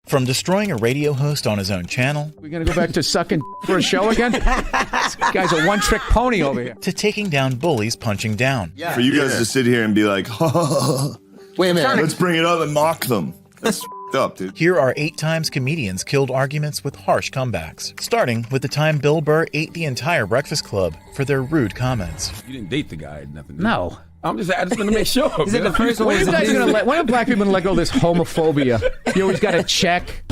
From destroying a radio host on his own channel, We're going to go back to sucking for a show again? This guy's a one-trick pony over here. to taking down bullies punching down. Yeah. For you guys to sit here and be like, Wait a minute. let's bring it up and mock them. That's up, dude. Here are 8 times comedians killed arguments with harsh comebacks, starting with the time Bill Burr ate the entire Breakfast Club for their rude comments. You didn't date the guy, nothing. No. I just want to make sure. Is it the first one? When are black people going to let go of this homophobia? You always got to check.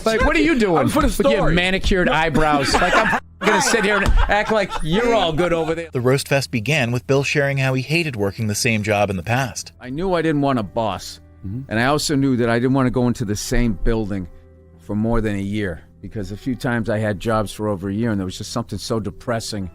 Like, what are you doing for the with your story. manicured eyebrows? Like, I'm going to sit here and act like you're all good over there. The roast fest began with Bill sharing how he hated working the same job in the past. I knew I didn't want a boss. And I also knew that I didn't want to go into the same building for more than a year. Because a few times I had jobs for over a year, and there was just something so depressing.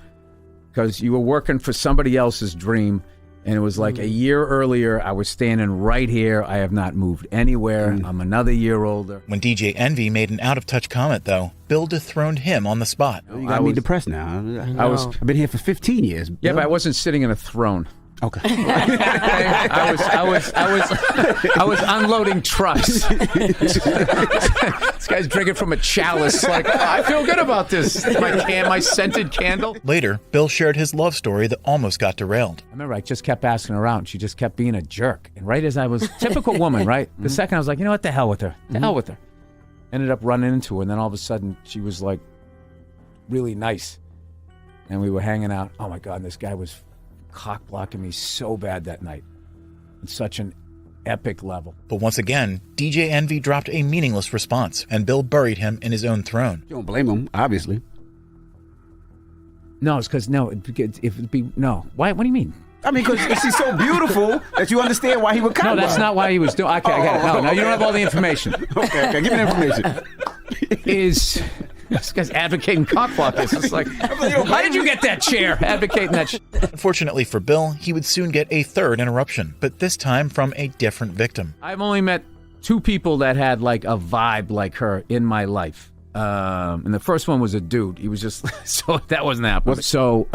Because you were working for somebody else's dream. And it was like a year earlier, I was standing right here. I have not moved anywhere. I'm another year older. When DJ Envy made an out-of-touch comment, though, Bill dethroned him on the spot. You got me depressed now. I've been here for 15 years. Yeah, but I wasn't sitting in a throne. Okay. I was unloading trucks. This guy's drinking from a chalice. Like, I feel good about this. My scented candle. Later, Bill shared his love story that almost got derailed. I remember I just kept asking her out, and she just kept being a jerk. And right as I was, typical woman, right? The second I was like, you know what, the hell with her. The hell with her. Ended up running into her, and then all of a sudden, she was like, really nice. And we were hanging out. Oh my God, and this guy was cock blocking me so bad that night. On such an epic level. But once again, DJ Envy dropped a meaningless response, and Bill buried him in his own throne. You don't blame him, obviously. No, it's because, no, it'd be, no. Why? What do you mean? I mean, because she's so beautiful that you understand why he would come. No, that's not why he was doing. Okay, I got it. No, you don't have all the information. Okay, give me the information. This guy's advocating cock blockers. It's like, how did you get that chair? Advocating that shit. Unfortunately for Bill, he would soon get a third interruption, but this time from a different victim. I've only met 2 people that had like a vibe like her in my life. And the first one was a dude. He was just, so that wasn't happening. So,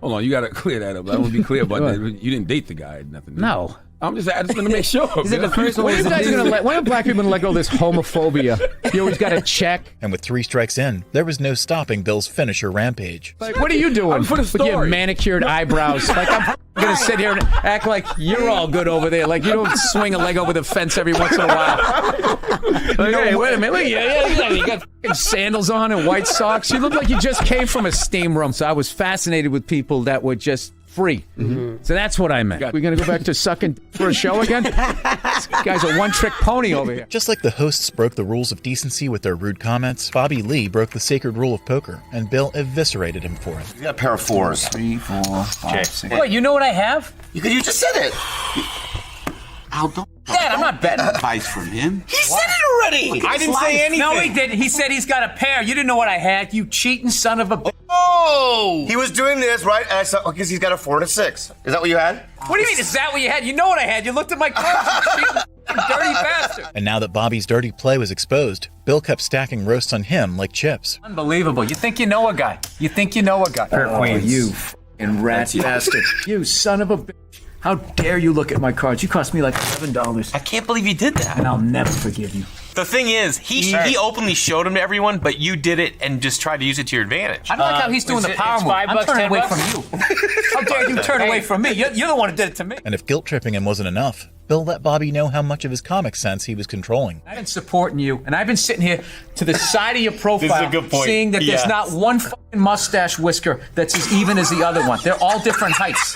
Hold on, you got to clear that up. I want to be clear about that. You didn't date the guy, nothing. no. I just want to make sure. Is it the first one? When are black people going to let go of this homophobia? You always got to check. And with 3 strikes in, there was no stopping Bill's finisher rampage. Like, what are you doing for the with your story. manicured eyebrows? Like, I'm going to sit here and act like you're all good over there. Like, you don't swing a leg over the fence every once in a while. Like, hey, wait a minute. Look, you got fucking sandals on and white socks. You look like you just came from a steam room. So I was fascinated with people that were just free. So that's what I meant. We're going to go back to sucking for a show again? This guy's a one-trick pony over here. Just like the hosts broke the rules of decency with their rude comments, Bobby Lee broke the sacred rule of poker, and Bill eviscerated him for it. You got a pair of 4s. 3, 4, 5, 6. Wait, you know what I have? You just said it. Al, don't Dad, I'm not betting. advice from him. He said it already. I didn't say anything. No, he didn't. He said he's got a pair. You didn't know what I had. You cheating son of a... Oh! He was doing this, right? And I saw, because he's got a 4 and a 6. Is that what you had? What do you mean, is that what you had? You know what I had. You looked at my cards. You cheating dirty bastard. And now that Bobby's dirty play was exposed, Bill kept stacking roasts on him like chips. Unbelievable. You think you know a guy. You think you know a guy. Oh, you f***ing rat bastard. You son of a bitch. How dare you look at my cards? You cost me like $7. I can't believe you did that. And I'll never forgive you. The thing is, he openly showed them to everyone, but you did it and just tried to use it to your advantage. I don't like how he's doing the power move. I'm turning away from you. How dare you turn away from me? You're the one who did it to me. And if guilt tripping him wasn't enough, Bill let Bobby know how much of his comic sense he was controlling. I've been supporting you, and I've been sitting here to the side of your profile, This is a good point. seeing that there's Yes. not one fucking mustache whisker that's as even as the other one. They're all different heights.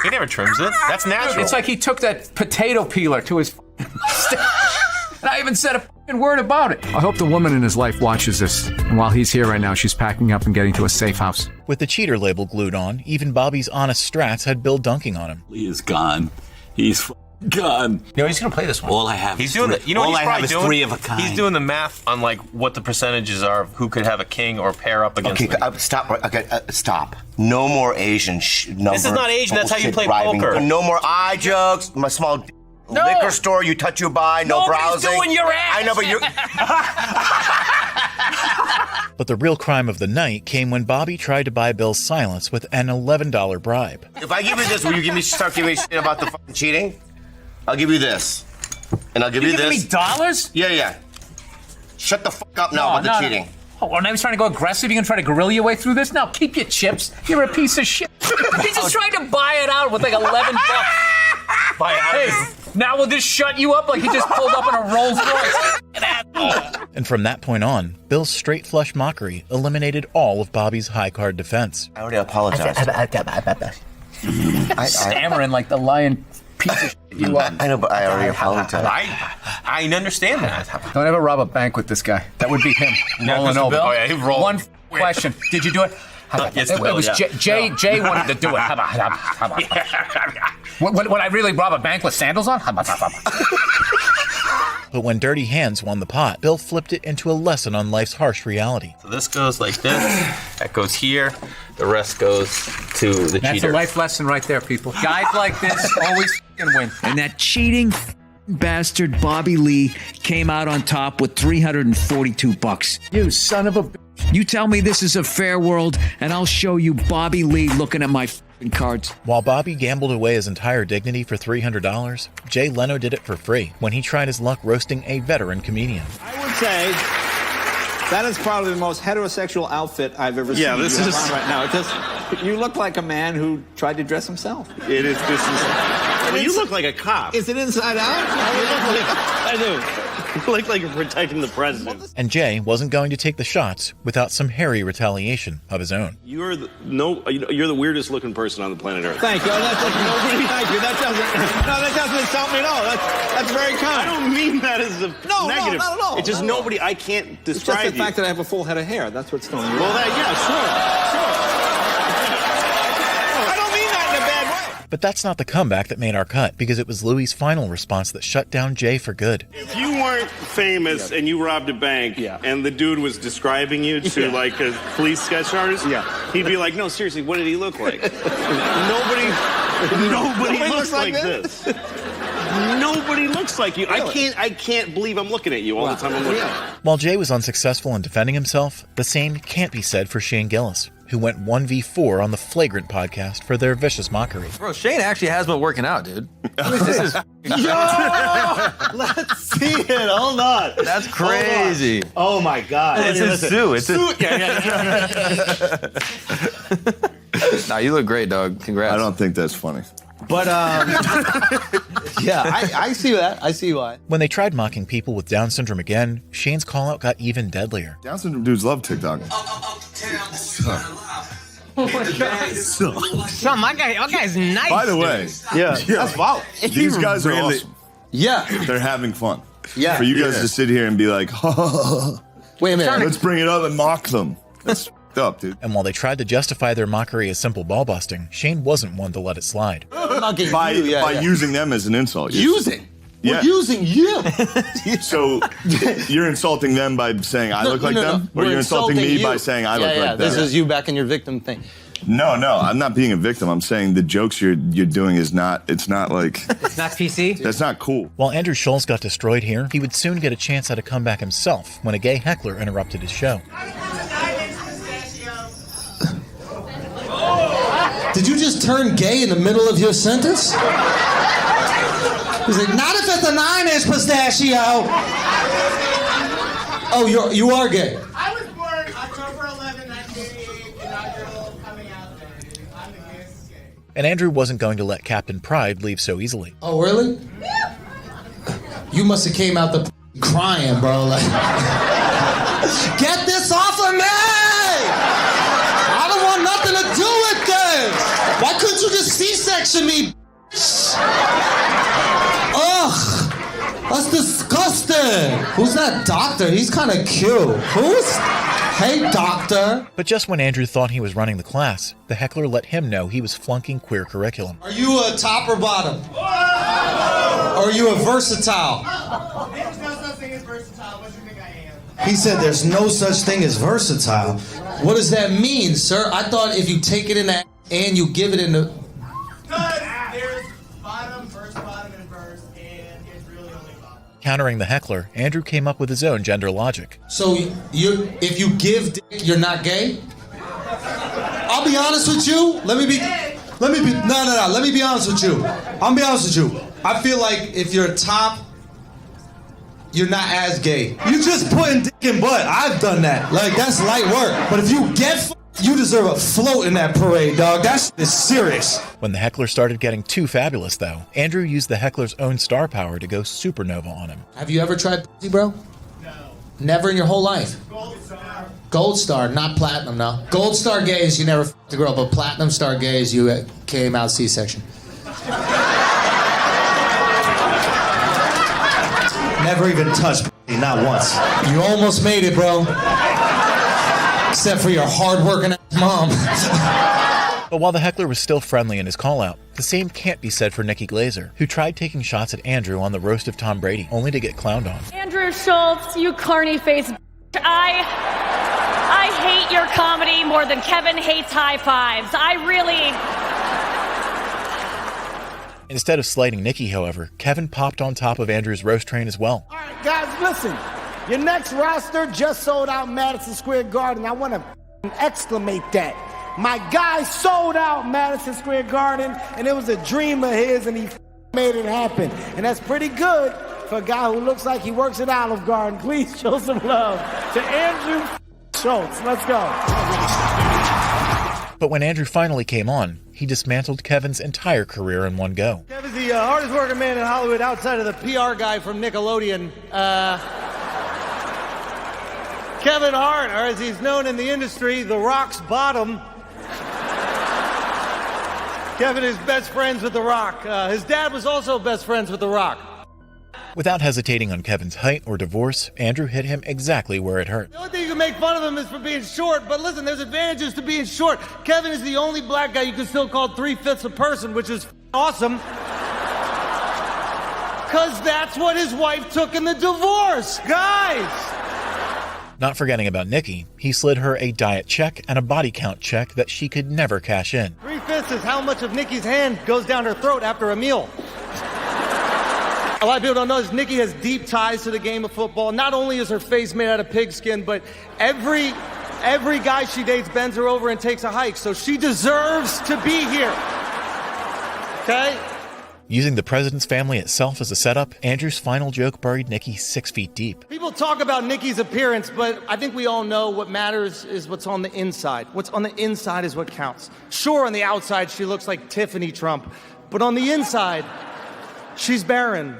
He never trims it. That's natural. It's like he took that potato peeler to his fucking mustache. And I haven't said a fucking word about it. I hope the woman in his life watches this. And while he's here right now, she's packing up and getting to a safe house. With the cheater label glued on, even Bobby's honest strats had Bill dunking on him. He is gone. He's gone. No, he's gonna play this one. All I have He's is doing three. the. You know All what I he's have probably is doing? 3 of a kind. He's doing the math on like what the percentages are of who could have a king or pair up against. Okay, me. stop. Okay, stop. No more Asian number. This is not Asian, that's how you play poker. No more eye jokes. My small liquor store. You touch, you buy. No Nobody's browsing. doing your ass. I know, but you're. But the real crime of the night came when Bobby tried to buy Bill's silence with an $11 bribe. If I give you this, will you start giving me shit about the fucking cheating? I'll give you this, and I'll give you You giving this. me dollars? Yeah. Shut the fuck up now about the cheating. Oh, well, now he's trying to go aggressive. You're going to try to guerrilla your way through this? Now, keep your chips. You're a piece of shit. He's just trying to buy it out with like $11. Buy it out. Hey, now will this shut you up like he just pulled up in a Rolls Royce? And from that point on, Bill's straight flush mockery eliminated all of Bobby's high card defense. I already apologized. Stammering like the lion piece of shit you are. I know, but I already apologized. I understand that. Don't ever rob a bank with this guy. That would be him rolling over. Bill? Oh, yeah, he rolled. One question. Did you do it? Yes, it Bill, was yeah. Jay wanted to do it. Would I really rob a bank with sandals on? But when Dirty Hands won the pot, Bill flipped it into a lesson on life's harsh reality. So this goes like this. That goes here. The rest goes to the That's cheater. a life lesson right there, people. Guys like this always fucking win. And that cheating bastard Bobby Lee came out on top with $342. You son of a bitch. You tell me this is a fair world, and I'll show you Bobby Lee looking at my cards. While Bobby gambled away his entire dignity for $300, Jay Leno did it for free when he tried his luck roasting a veteran comedian. I would say that is probably the most heterosexual outfit I've ever seen. Yeah, this is right now. You look like a man who tried to dress himself. It is. This is. Well, you look like a cop. Is it inside out? I do. You look like you're protecting the president. And Jay wasn't going to take the shots without some hairy retaliation of his own. You're the weirdest looking person on the planet Earth. Thank you. Thank you. That doesn't insult me at all. That's very kind. I don't mean that as a negative. No, not at all. It's just nobody. I can't describe It's just the you. fact that I have a full head of hair. That's what's throwing you. Well, sure. I don't mean that in a bad way. But that's not the comeback that made our cut, because it was Louis' final response that shut down Jay for good. If you weren't famous and you robbed a bank and the dude was describing you to like a police sketch artist, he'd be like, no, seriously, what did he look like? Nobody looks like this. Nobody looks like you. Really? I can't believe I'm looking at you all the time I'm looking at you. While Jay was unsuccessful in defending himself, the same can't be said for Shane Gillis, who went 1v4 on the Flagrant podcast for their vicious mockery. Bro, Shane actually has been working out, dude. This is Let's see it. Hold on. That's crazy. Oh my God. It's a suit. It's a Nah, you look great, dog. Congrats. I don't think that's funny. But yeah, I see that. I see why. When they tried mocking people with Down syndrome again, Shane's call-out got even deadlier. Down syndrome dudes love TikTok. So my guy's nice. By the way, that's wild. These guys are awesome. Yeah, they're having fun. Yeah, for you guys to sit here and be like, wait a minute, let's bring it up and mock them. That's up, dude. And while they tried to justify their mockery as simple ball busting, Shane wasn't one to let it slide. By using them as an insult. Using? Yeah. We're using you. So you're insulting them by saying I look like them? Or you're insulting me by saying I look like them? This is you back in your victim thing. No, I'm not being a victim. I'm saying the jokes you're doing it's not like... It's not PC? That's not cool. While Andrew Schulz got destroyed here, he would soon get a chance at a comeback himself when a gay heckler interrupted his show. Did you just turn gay in the middle of your sentence? He's like, not if it's a 9-inch pistachio. Oh, you are gay. I was born October 11, 1988, inaugural coming out day. I'm the gayest gay. And Andrew wasn't going to let Captain Pride leave so easily. Oh, really? You must have came out the crying, bro. Like, get this off of me! I don't want nothing to do with this! Why couldn't you just C-section me, Ugh! That's disgusting! Who's that doctor? He's kind of cute. Hey, doctor! But just when Andrew thought he was running the class, the heckler let him know he was flunking queer curriculum. Are you a top or bottom? Or are you a versatile? There's no such thing as versatile. What do you think I am? He said there's no such thing as versatile. What does that mean, sir? I thought if you take it in the and you give it in the... Because there's bottom, and verse, and it's really only bottom. Countering the heckler, Andrew came up with his own gender logic. So if you give dick, you're not gay? I'll be honest with you. Let me be honest with you. I'll be honest with you. I feel like if you're a top, you're not as gay. You just putting dick in butt. I've done that. Like, that's light work. But if you get you deserve a float in that parade, dog. That shit is serious. When the heckler started getting too fabulous, though, Andrew used the heckler's own star power to go supernova on him. Have you ever tried pussy, bro? No. Never in your whole life? Gold star. Gold star, not platinum, no. Gold star gays, you never f***ed a girl, but platinum star gays, you came out C-section. Never even touched pussy, not once. You almost made it, bro. Except for your hard-working mom. But while the heckler was still friendly in his call-out, the same can't be said for Nikki Glazer, who tried taking shots at Andrew on the roast of Tom Brady, only to get clowned on. Andrew Schultz, you carny-faced I hate your comedy more than Kevin hates high fives. Instead of slighting Nikki, however, Kevin popped on top of Andrew's roast train as well. All right, guys, listen. Your next roster just sold out Madison Square Garden. I want to exclamate that. My guy sold out Madison Square Garden, and it was a dream of his, and he made it happen. And that's pretty good for a guy who looks like he works at Olive Garden. Please show some love to Andrew Schultz. Let's go. But when Andrew finally came on, he dismantled Kevin's entire career in one go. Kevin's the hardest working man in Hollywood outside of the PR guy from Nickelodeon. Kevin Hart, or as he's known in the industry, The Rock's bottom. Kevin is best friends with The Rock. His dad was also best friends with The Rock. Without hesitating on Kevin's height or divorce, Andrew hit him exactly where it hurt. The only thing you can make fun of him is for being short, but listen, there's advantages to being short. Kevin is the only black guy you can still call 3/5 a person, which is awesome. Because that's what his wife took in the divorce, guys! Not forgetting about Nikki, he slid her a diet check and a body count check that she could never cash in. 3/5 is how much of Nikki's hand goes down her throat after a meal. A lot of people don't know this. Nikki has deep ties to the game of football. Not only is her face made out of pigskin, but every guy she dates bends her over and takes a hike. So she deserves to be here. Okay? Using the president's family itself as a setup, Andrew's final joke buried Nikki 6 feet deep. People talk about Nikki's appearance, but I think we all know what matters is what's on the inside. What's on the inside is what counts. Sure, on the outside, she looks like Tiffany Trump, but on the inside, she's barren.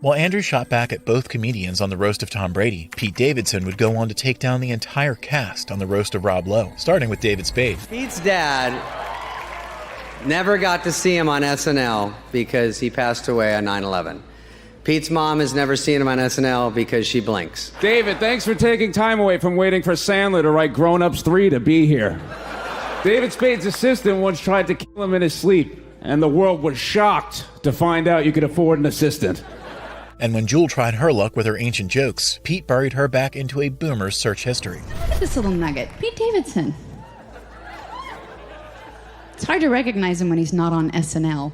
While Andrew shot back at both comedians on the roast of Tom Brady, Pete Davidson would go on to take down the entire cast on the roast of Rob Lowe, starting with David Spade. Pete's dad never got to see him on SNL because he passed away on 9/11. Pete's mom has never seen him on SNL because she blinks. David, thanks for taking time away from waiting for Sandler to write Grown Ups 3 to be here. David Spade's assistant once tried to kill him in his sleep, and the world was shocked to find out you could afford an assistant. And when Jewel tried her luck with her ancient jokes, Pete buried her back into a boomer's search history. Look at this little nugget. Pete Davidson. It's hard to recognize him when he's not on SNL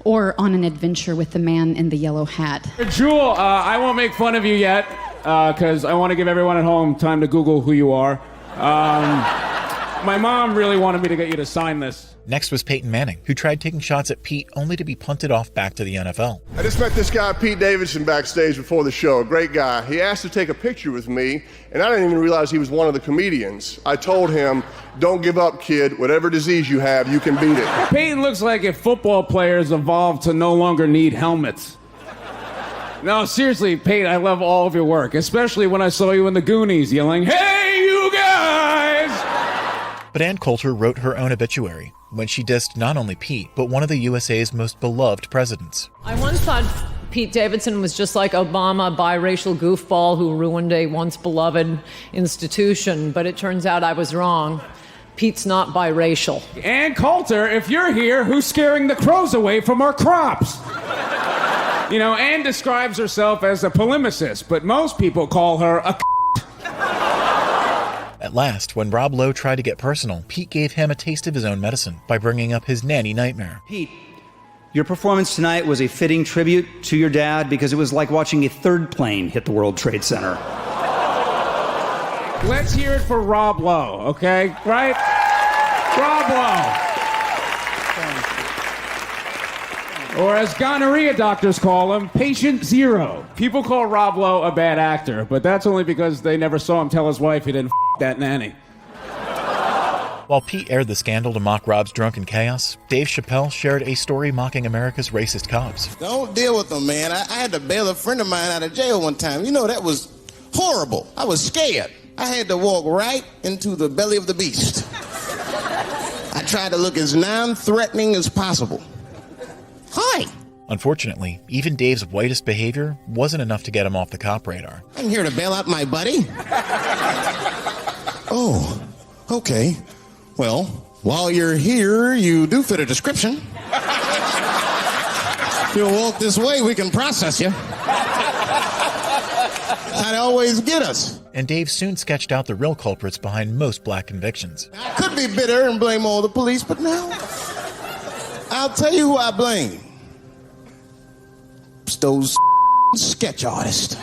or on an adventure with the man in the yellow hat. Jewel, I won't make fun of you yet because I want to give everyone at home time to Google who you are. My mom really wanted me to get you to sign this. Next was Peyton Manning, who tried taking shots at Pete only to be punted off back to the NFL. I just met this guy, Pete Davidson, backstage before the show. A great guy. He asked to take a picture with me, and I didn't even realize he was one of the comedians. I told him, don't give up, kid. Whatever disease you have, you can beat it. Peyton looks like if football players evolved to no longer need helmets. No, seriously, Peyton, I love all of your work, especially when I saw you in the Goonies yelling, "Hey, you guys!" But Ann Coulter wrote her own obituary when she dissed not only Pete, but one of the USA's most beloved presidents. I once thought Pete Davidson was just like Obama, a biracial goofball who ruined a once beloved institution, but it turns out I was wrong. Pete's not biracial. Ann Coulter, if you're here, who's scaring the crows away from our crops? You know, Ann describes herself as a polemicist, but most people call her a At last, when Rob Lowe tried to get personal, Pete gave him a taste of his own medicine by bringing up his nanny nightmare. Pete, your performance tonight was a fitting tribute to your dad because it was like watching a third plane hit the World Trade Center. Let's hear it for Rob Lowe, okay? Right? Rob Lowe. Or as gonorrhea doctors call him, patient zero. People call Rob Lowe a bad actor, but that's only because they never saw him tell his wife he didn't that nanny. While Pete aired the scandal to mock Rob's drunken chaos, Dave Chappelle shared a story mocking America's racist cops. Don't deal with them, man. I had to bail a friend of mine out of jail one time. You know, that was horrible. I was scared. I had to walk right into the belly of the beast. I tried to look as non-threatening as possible. Hi. Unfortunately, even Dave's whitest behavior wasn't enough to get him off the cop radar. I'm here to bail out my buddy. Oh, okay. Well, while you're here, you do fit a description. If you'll walk this way, we can process you. That'd always get us. And Dave soon sketched out the real culprits behind most black convictions. I could be bitter and blame all the police, but now I'll tell you who I blame. It's those sketch artists.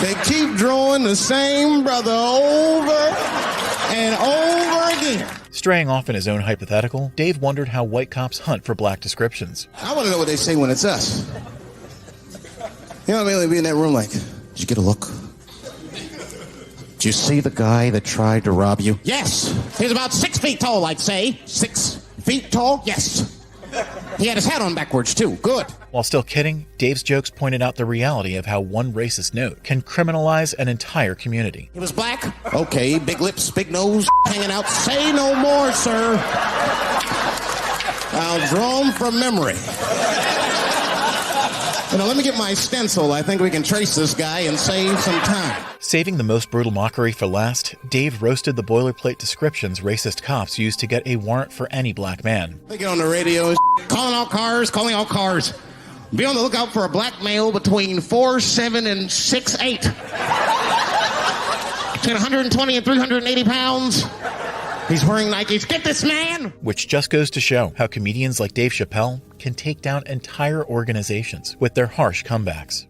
They keep drawing the same brother over and over again. Straying off in his own hypothetical, Dave wondered how white cops hunt for black descriptions. I want to know what they say when it's us. You know what I mean? They'd be in that room like, did you get a look? Did you see the guy that tried to rob you? Yes. He was about 6 feet tall, I'd say. 6 feet tall? Yes. He had his hat on backwards, too. Good. While still kidding, Dave's jokes pointed out the reality of how one racist note can criminalize an entire community. He was black? Okay, big lips, big nose, hanging out. Say no more, sir. I'll draw him from memory. You know, let me get my stencil. I think we can trace this guy and save some time. Saving the most brutal mockery for last, Dave roasted the boilerplate descriptions racist cops used to get a warrant for any black man. They get on the radio, calling all cars. Be on the lookout for a black male between 4'7" and 6'8". Between 120 and 380 pounds. He's wearing Nikes. Get this man! Which just goes to show how comedians like Dave Chappelle can take down entire organizations with their harsh comebacks.